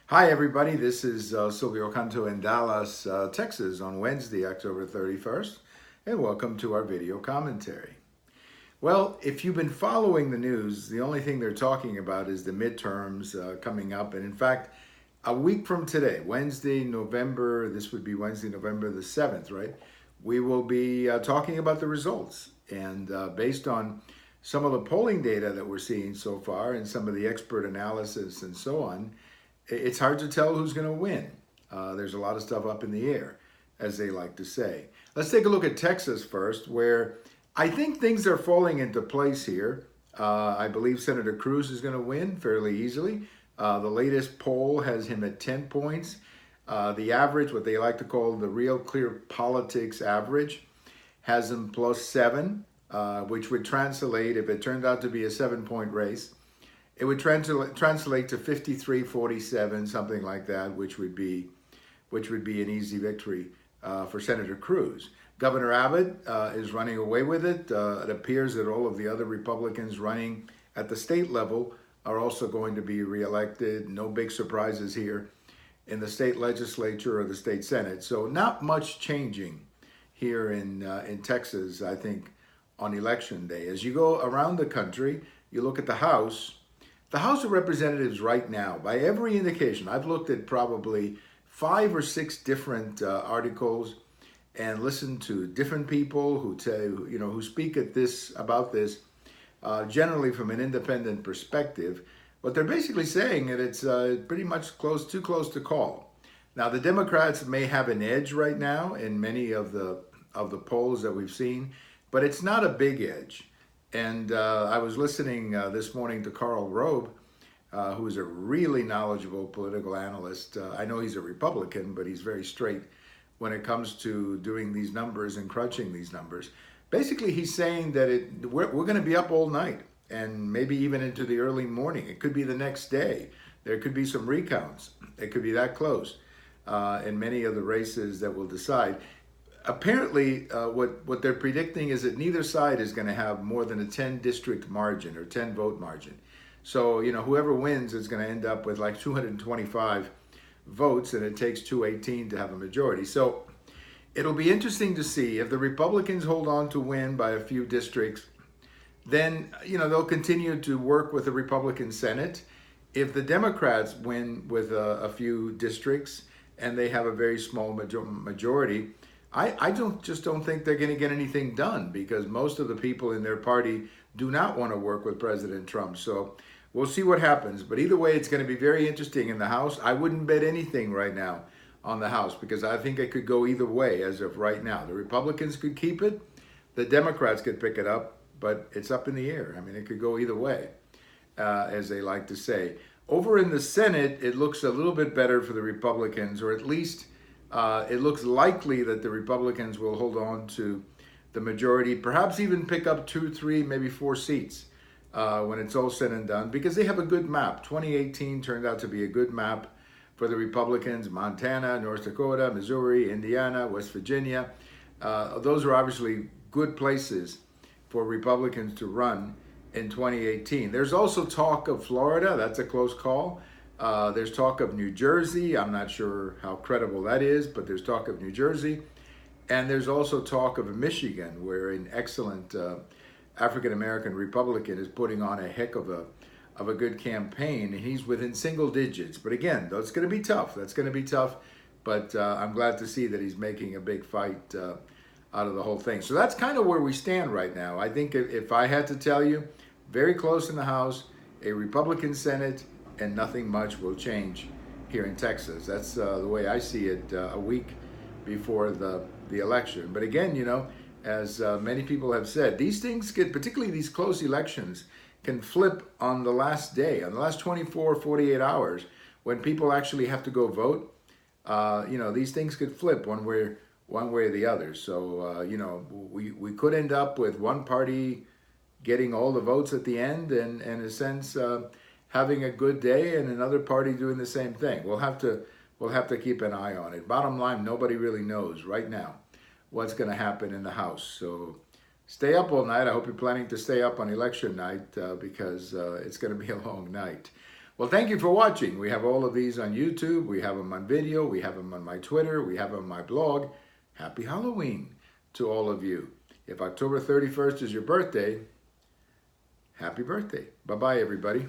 Hi, everybody. This is Silvio Canto in Dallas, Texas on Wednesday, October 31st, and welcome to our video commentary. Well, if you've been following the news, the only thing they're talking about is the midterms coming up. And in fact, a week from today, this would be Wednesday, November the 7th, right? We will be talking about the results. And based on some of the polling data that we're seeing so far and some of the expert analysis and so on, it's hard to tell who's going to win. There's a lot of stuff up in the air, as they like to say. Let's take a look at Texas first, where I think things are falling into place here. I believe Senator Cruz is going to win fairly easily. The latest poll has him at 10 points. The average, what they like to call the Real Clear Politics average, has him +7, which would translate, if it turned out to be a 7-point race, it would translate to 53-47, something like that, which would be an easy victory for Senator Cruz. Governor Abbott is running away with it. It appears that all of the other Republicans running at the state level are also going to be reelected. No big surprises here in the state legislature or the state Senate. So not much changing here in Texas, I think, on election day. As you go around the country, you look at the House. The House of Representatives right now, by every indication, I've looked at probably 5 or 6 different articles and listened to different people who who speak about this, generally from an independent perspective. But they're basically saying that it's pretty much too close to call. Now, the Democrats may have an edge right now in many of the polls that we've seen, but it's not a big edge. And I was listening this morning to Karl Rove, who is a really knowledgeable political analyst. I know he's a Republican, but he's very straight when it comes to doing these numbers and crunching these numbers. Basically, he's saying that we're going to be up all night and maybe even into the early morning. It could be the next day. There could be some recounts. It could be that close in many of the races that will decide. Apparently, what they're predicting is that neither side is going to have more than a 10 district margin or 10 vote margin. So, whoever wins is going to end up with like 225 votes, and it takes 218 to have a majority. So it'll be interesting to see if the Republicans hold on to win by a few districts. Then, they'll continue to work with the Republican Senate. If the Democrats win with a few districts and they have a very small majority, I don't think they're going to get anything done, because most of the people in their party do not want to work with President Trump. So we'll see what happens. But either way, it's going to be very interesting in the House. I wouldn't bet anything right now on the House, because I think it could go either way as of right now. The Republicans could keep it. The Democrats could pick it up, but it's up in the air. I mean, it could go either way, as they like to say. Over in the Senate, it looks a little bit better for the Republicans, or at least it looks likely that the Republicans will hold on to the majority, perhaps even pick up 2, 3, maybe 4 seats when it's all said and done, because they have a good map. 2018 turned out to be a good map for the Republicans. Montana, North Dakota, Missouri, Indiana, West Virginia. Those are obviously good places for Republicans to run in 2018. There's also talk of Florida. That's a close call. There's talk of New Jersey. I'm not sure how credible that is, but there's talk of New Jersey. And there's also talk of Michigan, where an excellent African-American Republican is putting on a heck of a good campaign. And he's within single digits. But again, that's going to be tough. But I'm glad to see that he's making a big fight out of the whole thing. So that's kind of where we stand right now. I think if I had to tell you, very close in the House, a Republican Senate, and nothing much will change here in Texas. That's the way I see it a week before the election. But again, as many people have said, these things particularly these close elections, can flip on the last day, on the last 24, 48 hours, when people actually have to go vote. These things could flip one way or the other. So, we could end up with one party getting all the votes at the end and in a sense, having a good day, and another party doing the same thing. We'll have to keep an eye on it. Bottom line, nobody really knows right now what's going to happen in the House. So stay up all night. I hope you're planning to stay up on election night because it's going to be a long night. Well, thank you for watching. We have all of these on YouTube. We have them on video. We have them on my Twitter. We have them on my blog. Happy Halloween to all of you. If October 31st is your birthday, happy birthday. Bye-bye, everybody.